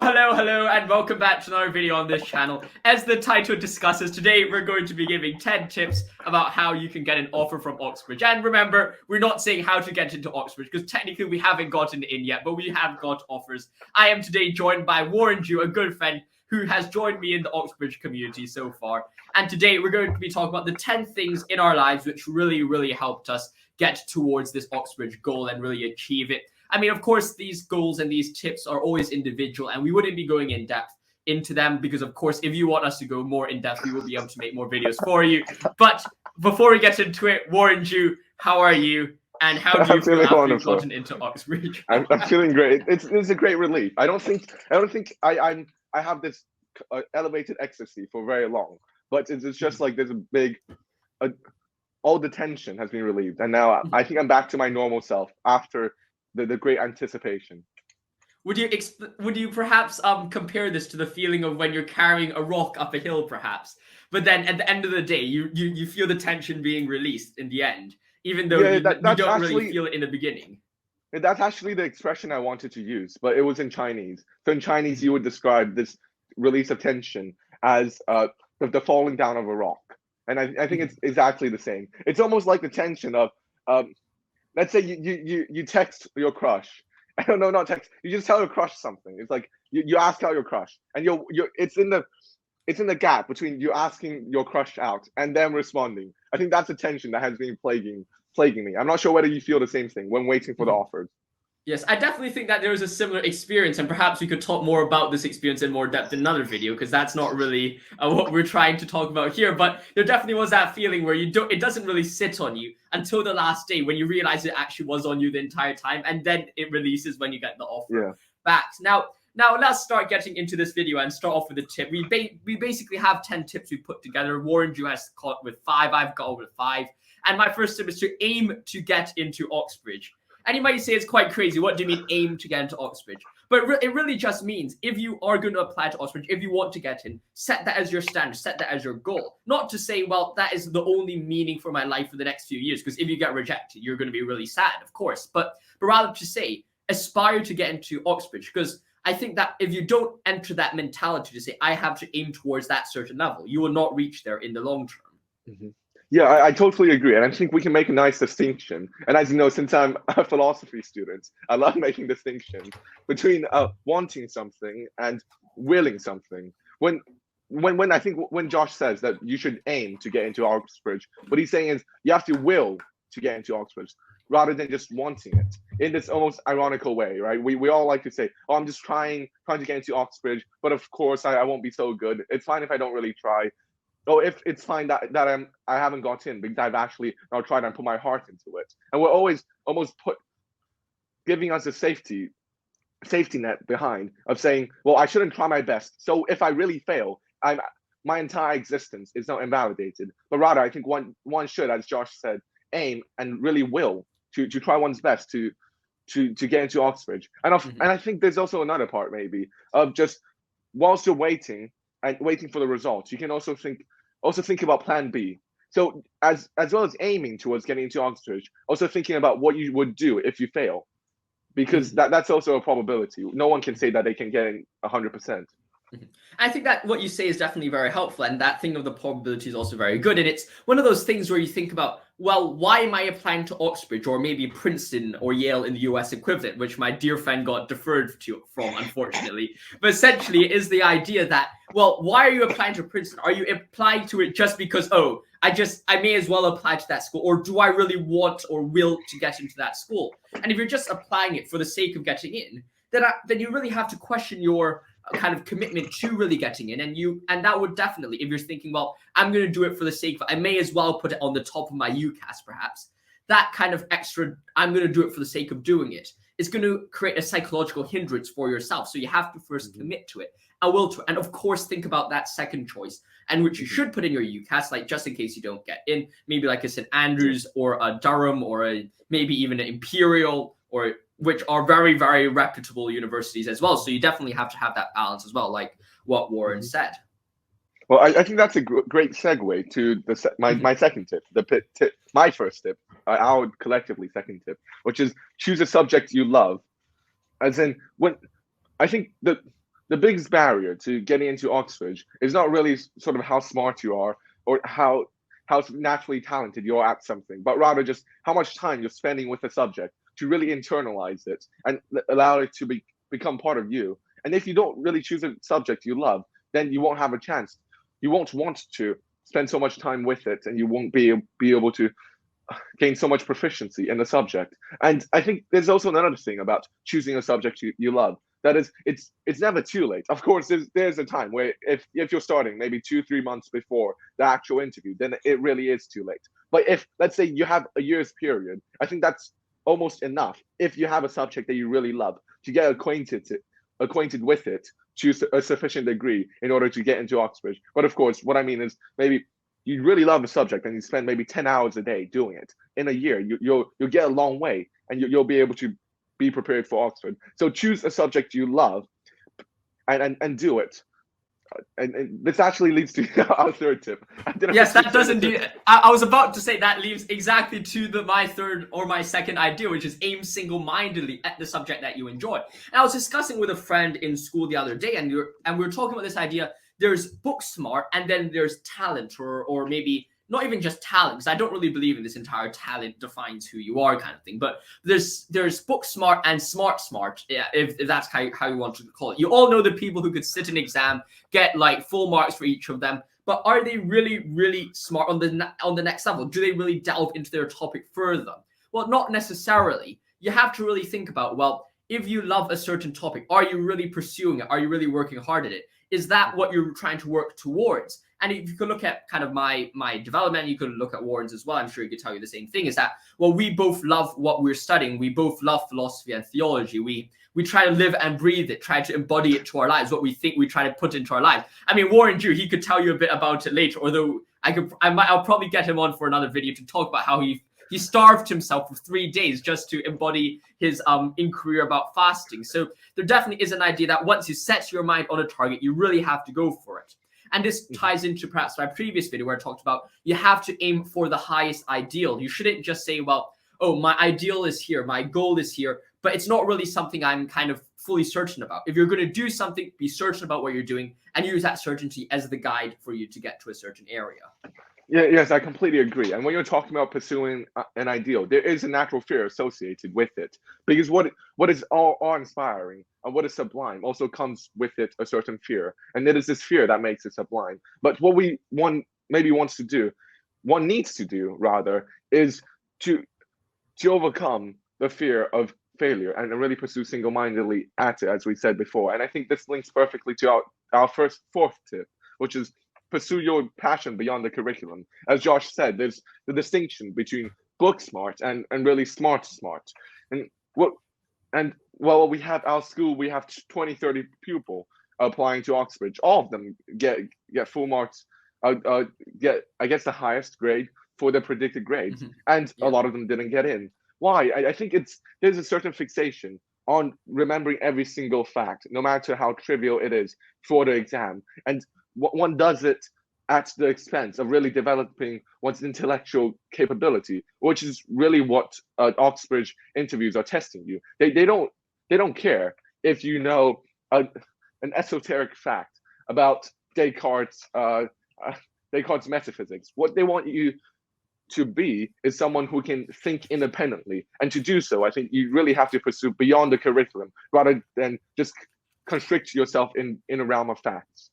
Hello, and welcome back to another video on this channel. As the title discusses, today we're going to be giving 10 tips about how you can get an offer from Oxbridge. And remember, we're not saying how to get into Oxbridge, because technically we haven't gotten in yet, but we have got offers. I am today joined by Warren Jew, a good friend who has joined me in the Oxbridge community so far. And today we're going to be talking about the 10 things in our lives which really helped us get towards this Oxbridge goal and really achieve it. I mean, of course, these goals and these tips are always individual, and we wouldn't be going in depth into them because, of course, if you want us to go more in depth, we will be able to make more videos for you. But before we get into it, Warren Jew, how are you? And how do you feel after you've gotten into Oxbridge? I'm feeling great. It's a great relief. I don't think I have this elevated ecstasy for very long, but it's just like there's a big, all the tension has been relieved, and now I think I'm back to my normal self after the great anticipation. Would you perhaps compare this to the feeling of when you're carrying a rock up a hill, perhaps, but then at the end of the day, you feel the tension being released in the end, even though you don't really feel it in the beginning? That's actually the expression I wanted to use, but it was in Chinese. So in Chinese, you would describe this release of tension as the falling down of a rock, and I think it's exactly the same. It's almost like the tension of let's say you text your crush. I don't know, not text. You just tell your crush something. It's like you ask out your crush, and it's in the gap between you asking your crush out and them responding. I think that's a tension that has been plaguing me. I'm not sure whether you feel the same thing when waiting for the offers. Yes, I definitely think that there was a similar experience, and perhaps we could talk more about this experience in more depth in another video, because that's not really what we're trying to talk about here. But there definitely was that feeling where it doesn't really sit on you until the last day when you realize it actually was on you the entire time, and then it releases when you get the offer back. Now let's start getting into this video and start off with a tip. We basically have 10 tips we put together. Warren Jew has caught with 5. I've got with 5. And my first tip is to aim to get into Oxbridge. And you might say it's quite crazy. What do you mean aim to get into Oxbridge? But it really just means if you are going to apply to Oxbridge, if you want to get in, set that as your standard, set that as your goal. Not to say, well, that is the only meaning for my life for the next few years, because if you get rejected, you're going to be really sad, of course. But rather to say, aspire to get into Oxbridge, because I think that if you don't enter that mentality to say, I have to aim towards that certain level, you will not reach there in the long term. Mm-hmm. Yeah, I totally agree. And I think we can make a nice distinction. And as you know, since I'm a philosophy student, I love making distinctions between wanting something and willing something. When I think when Josh says that you should aim to get into Oxbridge, what he's saying is you have to will to get into Oxbridge rather than just wanting it in this almost ironical way, right? We all like to say, oh, I'm just trying to get into Oxbridge, but of course I won't be so good. It's fine if I don't really try. Oh, if it's fine that I haven't got in because I've actually now tried and put my heart into it. And we're always almost giving us a safety net behind of saying, well, I shouldn't try my best. So if I really fail, my entire existence is not invalidated. But rather, I think one should, as Josh said, aim and really will to try one's best to get into Oxbridge. And I think there's also another part maybe of just whilst you're waiting for the results, you can also think about plan B. So as well as aiming towards getting into Oxbridge, also thinking about what you would do if you fail, because that's also a probability. No one can say that they can get in 100%. I think that what you say is definitely very helpful, and that thing of the probability is also very good. And it's one of those things where you think about, well, why am I applying to Oxbridge or maybe Princeton or Yale in the US equivalent, which my dear friend got deferred from, unfortunately. But essentially, it is the idea that, well, why are you applying to Princeton? Are you applying to it just because, oh, I may as well apply to that school, or do I really want or will to get into that school? And if you're just applying it for the sake of getting in, then you really have to question your kind of commitment to really getting in, and that would definitely, if you're thinking, well, I'm going to do it for the sake of, I may as well put it on the top of my UCAS, perhaps, that kind of extra, I'm going to do it for the sake of doing it, is going to create a psychological hindrance for yourself. So you have to first commit to it, and will to it, and of course think about that second choice, and which you should put in your UCAS, like just in case you don't get in, maybe like a St. Andrews or a Durham or maybe even an Imperial, or which are very reputable universities as well. So you definitely have to have that balance as well, like what Warren said. Well, I think that's a great segue to my second tip, my first tip, our collectively second tip, which is choose a subject you love. As in, when I think that the biggest barrier to getting into Oxford is not really sort of how smart you are or how naturally talented you are at something, but rather just how much time you're spending with the subject to really internalize it and allow it to become part of you. And if you don't really choose a subject you love, then you won't have a chance. You won't want to spend so much time with it, and you won't be able to gain so much proficiency in the subject. And I think there's also another thing about choosing a subject you love. That is, it's never too late. Of course, there's a time where if you're starting maybe 2-3 months before the actual interview, then it really is too late. But if, let's say, you have a year's period, I think that's almost enough. If you have a subject that you really love, to get acquainted with it to a sufficient degree in order to get into Oxbridge. But of course, what I mean is maybe you really love a subject and you spend maybe 10 hours a day doing it. In a year, you'll get a long way, and you'll be able to be prepared for Oxford. So choose a subject you love and do it. And this actually leads to our third tip. Yes, that does indeed. I was about to say that leads exactly to my third or my second idea, which is aim single-mindedly at the subject that you enjoy. And I was discussing with a friend in school the other day, and we were talking about this idea. There's book smart, and then there's talent, or maybe not even just talent, because I don't really believe in this entire talent defines who you are kind of thing. But there's book smart and smart, yeah, if that's how you want to call it. You all know the people who could sit an exam, get like full marks for each of them, but are they really, really smart on the next level? Do they really delve into their topic further? Well, not necessarily. You have to really think about, well, if you love a certain topic, are you really pursuing it? Are you really working hard at it? Is that what you're trying to work towards? And if you could look at kind of my development, you could look at Warren's as well. I'm sure he could tell you the same thing, is that, well, we both love what we're studying. We both love philosophy and theology. We try to live and breathe it, try to embody it to our lives, what we think we try to put into our lives. I mean, Warren Drew, he could tell you a bit about it later, although I'll probably get him on for another video to talk about how he starved himself for 3 days just to embody his inquiry about fasting. So there definitely is an idea that once you set your mind on a target, you really have to go for it. And this ties into perhaps my previous video where I talked about you have to aim for the highest ideal. You shouldn't just say, well, oh, my ideal is here, my goal is here, but it's not really something I'm kind of fully certain about. If you're going to do something, be certain about what you're doing and use that certainty as the guide for you to get to a certain area. Yes, I completely agree. And when you're talking about pursuing an ideal, there is a natural fear associated with it, because what is awe-inspiring and what is sublime also comes with it a certain fear, and it is this fear that makes it sublime. But what one needs to do rather, is to overcome the fear of failure and really pursue single-mindedly at it, as we said before. And I think this links perfectly to our fourth tip, which is pursue your passion beyond the curriculum. As Josh said, there's the distinction between book smart and really smart. And well, we have our school, we have 20-30 pupils applying to Oxbridge. All of them get full marks, get, I guess, the highest grade for their predicted grades. And a lot of them didn't get in. Why? I think there's a certain fixation on remembering every single fact, no matter how trivial it is, for the exam. And one does it at the expense of really developing one's intellectual capability, which is really what Oxbridge interviews are testing you. They don't care if you know an esoteric fact about Descartes' metaphysics. What they want you to be is someone who can think independently, and to do so, I think you really have to pursue beyond the curriculum rather than just constrict yourself in a realm of facts.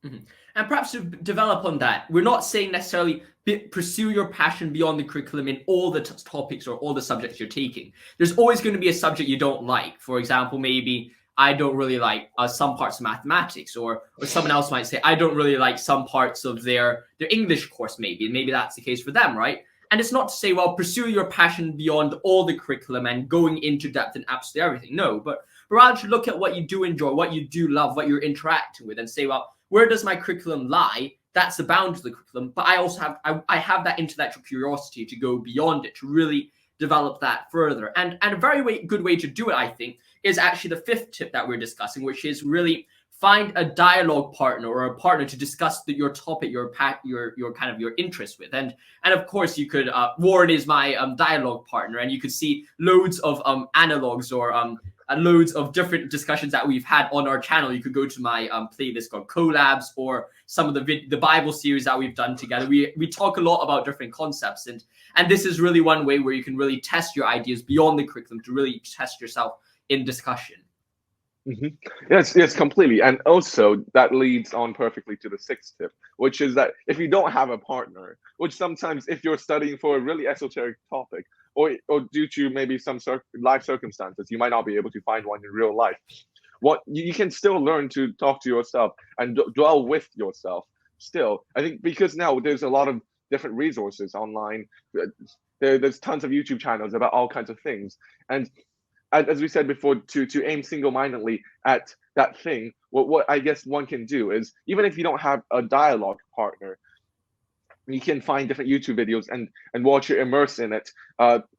And perhaps to develop on that, we're not saying necessarily pursue your passion beyond the curriculum in all the topics or all the subjects you're taking. There's always going to be a subject you don't like. For example, maybe I don't really like some parts of mathematics, or someone else might say I don't really like some parts of their English course, maybe that's the case for them, right? And it's not to say, well, pursue your passion beyond all the curriculum and going into depth in absolutely everything. No, but rather to look at what you do enjoy, what you do love, what you're interacting with, and say, well, where does my curriculum lie? That's the bound of the curriculum, but I also have that intellectual curiosity to go beyond it, to really develop that further. And a very good way to do it, I think, is actually the fifth tip that we're discussing, which is really find a dialogue partner or a partner to discuss your topic, your kind of your interest with. And of course, you could Warren is my dialogue partner, and you could see loads of analogs or loads of different discussions that we've had on our channel. You could go to my playlist called Collabs, or some of the Bible series that we've done together. We talk a lot about different concepts, and this is really one way where you can really test your ideas beyond the curriculum to really test yourself in discussion. Yes, completely. And also that leads on perfectly to the sixth tip, which is that if you don't have a partner, which sometimes if you're studying for a really esoteric topic, or due to maybe some life circumstances, you might not be able to find one in real life. What you can still learn to talk to yourself and dwell with yourself. Still, I think because now there's a lot of different resources online. There's tons of YouTube channels about all kinds of things, and as we said before, to aim single-mindedly at that thing, what I guess one can do is, even if you don't have a dialogue partner, you can find different YouTube videos and watch it, immerse in it,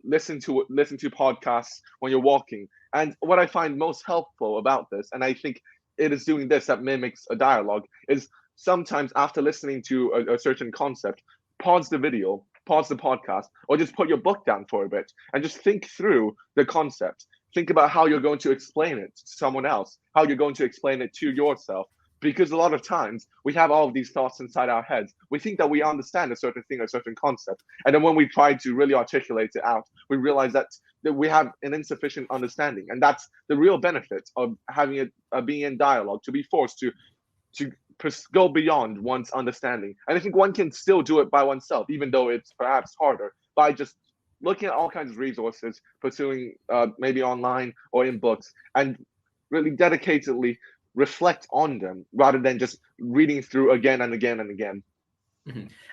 listen to podcasts when you're walking. And what I find most helpful about this, and I think it is doing this that mimics a dialogue, is sometimes after listening to a certain concept, pause the video, pause the podcast, or just put your book down for a bit and just think through the concept. Think about how you're going to explain it to someone else, how you're going to explain it to yourself. Because a lot of times we have all of these thoughts inside our heads. We think that we understand a certain thing, a certain concept. And then when we try to really articulate it out, we realize that we have an insufficient understanding. And that's the real benefit of having being in dialogue, to be forced to go beyond one's understanding. And I think one can still do it by oneself, even though it's perhaps harder, by just looking at all kinds of resources, pursuing maybe online or in books, and really dedicatedly reflect on them rather than just reading through again and again and again.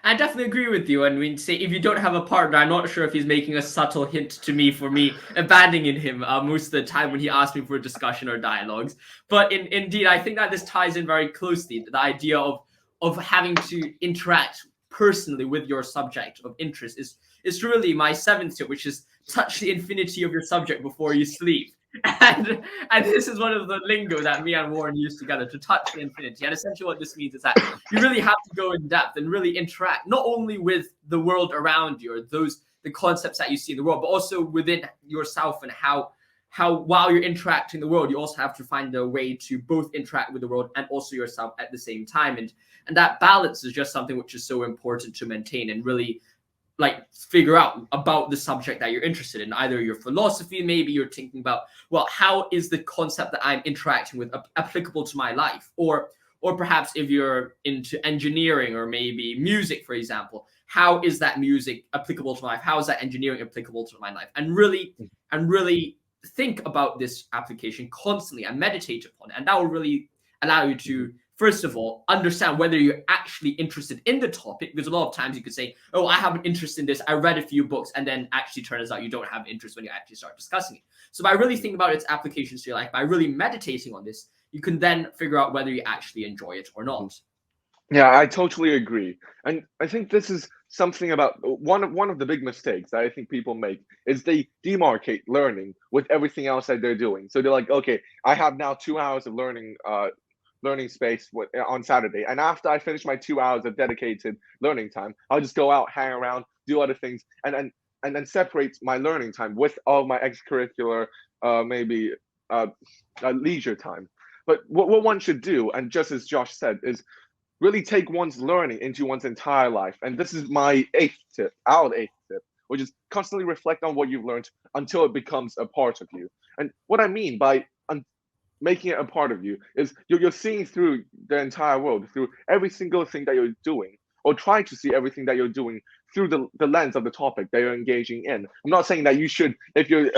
I definitely agree with you. And we say, if you don't have a partner, I'm not sure if he's making a subtle hint to me for me abandoning him most of the time when he asks me for a discussion or dialogues. But indeed, I think that this ties in very closely to the idea of having to interact personally with your subject of interest. Is really my seventh tip, which is touch the infinity of your subject before you sleep. And this is one of the lingo that me and Warren use together, to touch the infinity. And essentially what this means is that you really have to go in depth and really interact, not only with the world around you, or the concepts that you see in the world, but also within yourself, and how while you're interacting in the world, you also have to find a way to both interact with the world and also yourself at the same time. And that balance is just something which is so important to maintain, and really figure out about the subject that you're interested in. Either your philosophy, maybe you're thinking about, well, how is the concept that I'm interacting with applicable to my life? Or perhaps if you're into engineering or maybe music, for example, how is that music applicable to my life? How is that engineering applicable to my life? And really think about this application constantly and meditate upon it. And that will really allow you to, first of all, understand whether you're actually interested in the topic, because a lot of times you could say, oh, I have an interest in this, I read a few books, and then actually turns out you don't have interest when you actually start discussing it. So by really thinking about its applications to your life, by really meditating on this, you can then figure out whether you actually enjoy it or not. Yeah, I totally agree. And I think this is something about one of the big mistakes that I think people make, is they demarcate learning with everything else that they're doing. So they're like, okay, I have now 2 hours of learning space on Saturday, and after I finish my 2 hours of dedicated learning time, I'll just go out, hang around, do other things, and then separate my learning time with all my extracurricular maybe leisure time. But what one should do, and just as Josh said, is really take one's learning into one's entire life. And this is my our eighth tip, which is constantly reflect on what you've learned until it becomes a part of you. And what I mean by making it a part of you is you're seeing through the entire world, through every single thing that you're doing, or try to see everything that you're doing through the lens of the topic that you're engaging in. I'm not saying that you should, if you're,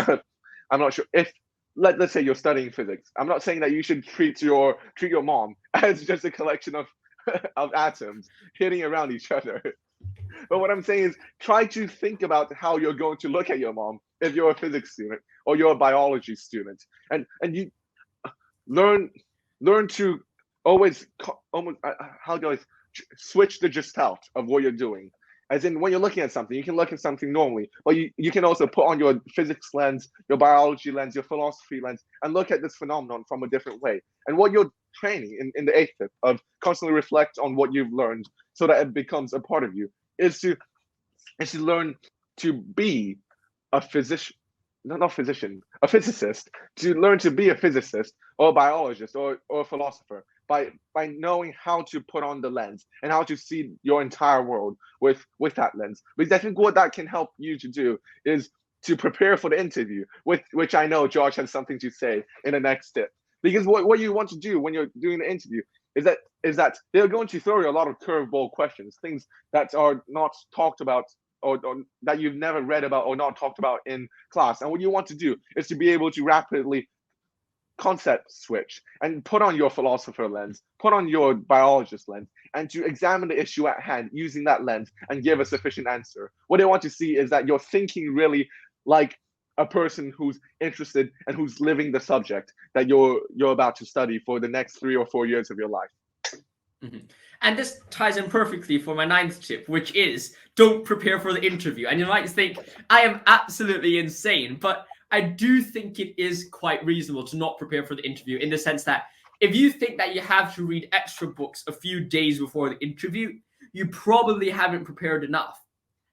I'm not sure, if, let's say you're studying physics, I'm not saying that you should treat your mom as just a collection of atoms hitting around each other. But what I'm saying is, try to think about how you're going to look at your mom if you're a physics student or you're a biology student, and you learn to always how do I switch the gestalt of what you're doing. As in, when you're looking at something, you can look at something normally, but you can also put on your physics lens, your biology lens, your philosophy lens, and look at this phenomenon from a different way. And what you're training in the eighth tip of constantly reflect on what you've learned so that it becomes a part of you is to learn to be a physician, not physician, a physicist, to learn to be a physicist or a biologist or a philosopher by knowing how to put on the lens and how to see your entire world with that lens. Because I think what that can help you to do is to prepare for the interview, with which I know Josh has something to say in the next tip. Because what you want to do when you're doing the interview is that they're going to throw you a lot of curveball questions, things that are not talked about or that you've never read about or not talked about in class. And what you want to do is to be able to rapidly concept switch and put on your philosopher lens, put on your biologist lens, and to examine the issue at hand using that lens and give a sufficient answer. What they want to see is that you're thinking really like a person who's interested and who's living the subject that you're about to study for the next 3 or 4 years of your life. Mm-hmm. And this ties in perfectly for my 9th tip, which is don't prepare for the interview. And you might think I am absolutely insane, but I do think it is quite reasonable to not prepare for the interview, in the sense that if you think that you have to read extra books a few days before the interview, you probably haven't prepared enough.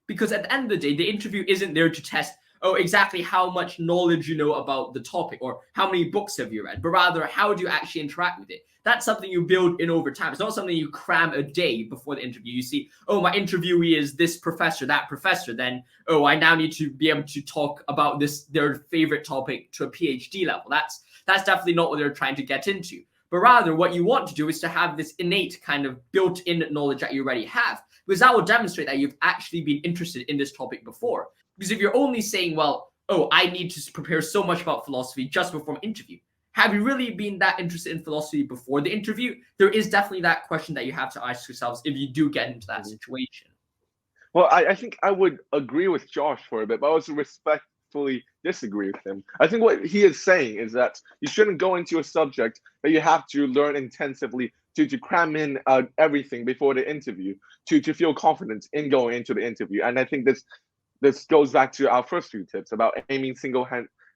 Because at the end of the day, the interview isn't there to test, exactly how much knowledge you know about the topic or how many books have you read, but rather how do you actually interact with it. That's something you build in over time. It's not something you cram a day before the interview. You see, my interviewee is this professor, that professor. Then, I now need to be able to talk about their favorite topic to a PhD level. That's definitely not what they're trying to get into. But rather, what you want to do is to have this innate kind of built-in knowledge that you already have, because that will demonstrate that you've actually been interested in this topic before. Because if you're only saying, well, I need to prepare so much about philosophy just before an interview, have you really been that interested in philosophy before the interview? There is definitely that question that you have to ask yourselves if you do get into that situation. Well, I think I would agree with Josh for a bit, but I also respectfully disagree with him. I think what he is saying is that you shouldn't go into a subject that you have to learn intensively to cram in everything before the interview to feel confident in going into the interview. And I think this goes back to our first few tips about aiming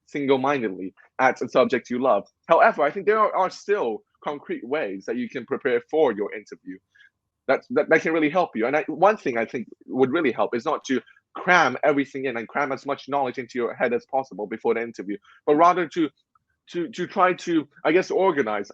single-mindedly at a subject you love. However, I think there are still concrete ways that you can prepare for your interview that can really help you. And one thing I think would really help is not to cram everything in and cram as much knowledge into your head as possible before the interview, but rather to try to, I guess, organize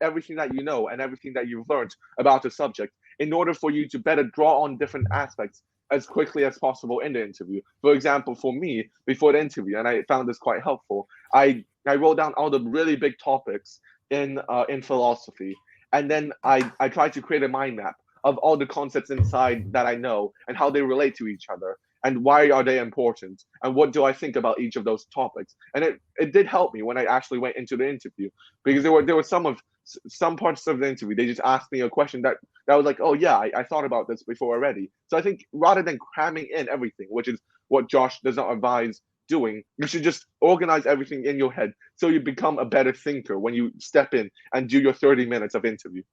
everything that you know and everything that you've learned about the subject in order for you to better draw on different aspects as quickly as possible in the interview. For example, for me, before the interview, and I found this quite helpful, I wrote down all the really big topics in philosophy, and then I tried to create a mind map of all the concepts inside that I know and how they relate to each other and why are they important and what do I think about each of those topics. And it did help me when I actually went into the interview, because there were some parts of the interview they just asked me a question that was like, oh yeah, I thought about this before already. So I think rather than cramming in everything, which is what Josh does not advise doing, you should just organize everything in your head so you become a better thinker when you step in and do your 30 minutes of interview.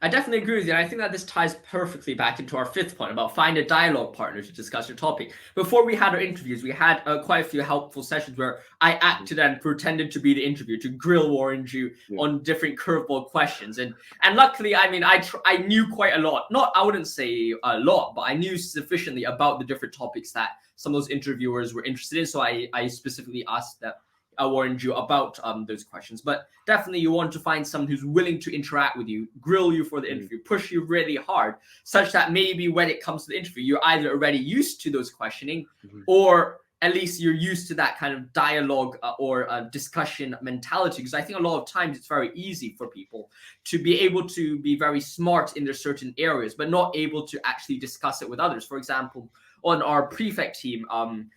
I definitely agree with you. And I think that this ties perfectly back into our 5th point about find a dialogue partner to discuss your topic. Before we had our interviews, we had quite a few helpful sessions where I acted and pretended to be the interviewer to grill Warren Jew on different curveball questions. And luckily, I mean, I knew quite a lot. I wouldn't say a lot, but I knew sufficiently about the different topics that some of those interviewers were interested in. So I specifically asked that Warren Jew about those questions. But definitely you want to find someone who's willing to interact with you, grill you for the interview, push you really hard, such that maybe when it comes to the interview, you're either already used to those questioning or at least you're used to that kind of dialogue or discussion mentality. Because I think a lot of times it's very easy for people to be able to be very smart in their certain areas, but not able to actually discuss it with others. For example, on our prefect team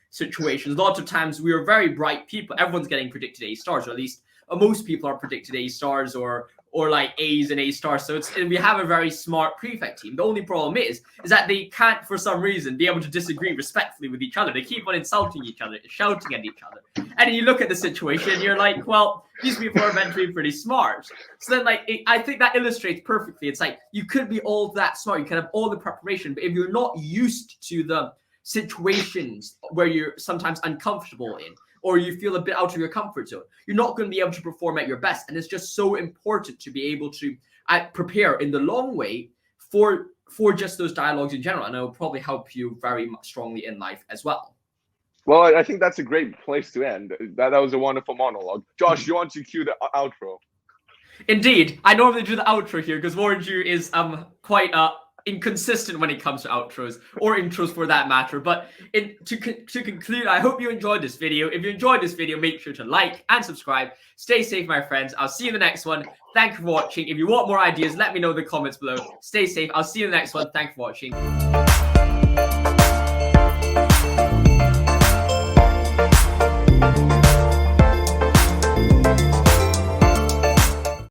situations, lots of times we are very bright people. Everyone's getting predicted A stars, or at least most people are predicted A stars or like A's and A stars. So we have a very smart prefect team. The only problem is that they can't, for some reason, be able to disagree respectfully with each other. They keep on insulting each other, shouting at each other. And you look at the situation and you're like, well, these people are meant to be pretty smart. So then, I think that illustrates perfectly. It's like you could be all that smart, you can have all the preparation, but if you're not used to the situations where you're sometimes uncomfortable in, or you feel a bit out of your comfort zone, you're not going to be able to perform at your best. And it's just so important to be able to prepare in the long way for just those dialogues in general. And it will probably help you very much strongly in life as well. Well, I think that's a great place to end. That was a wonderful monologue. Josh, you want to cue the outro? Indeed, I normally do the outro here because Warren Jew is quite inconsistent when it comes to outros or intros for that matter. But to conclude, I hope you enjoyed this video. If you enjoyed this video, make sure to like and subscribe. Stay safe, my friends. I'll see you in the next one. Thank you for watching. If you want more ideas, let me know in the comments below. Stay safe. I'll see you in the next one. Thank you for watching.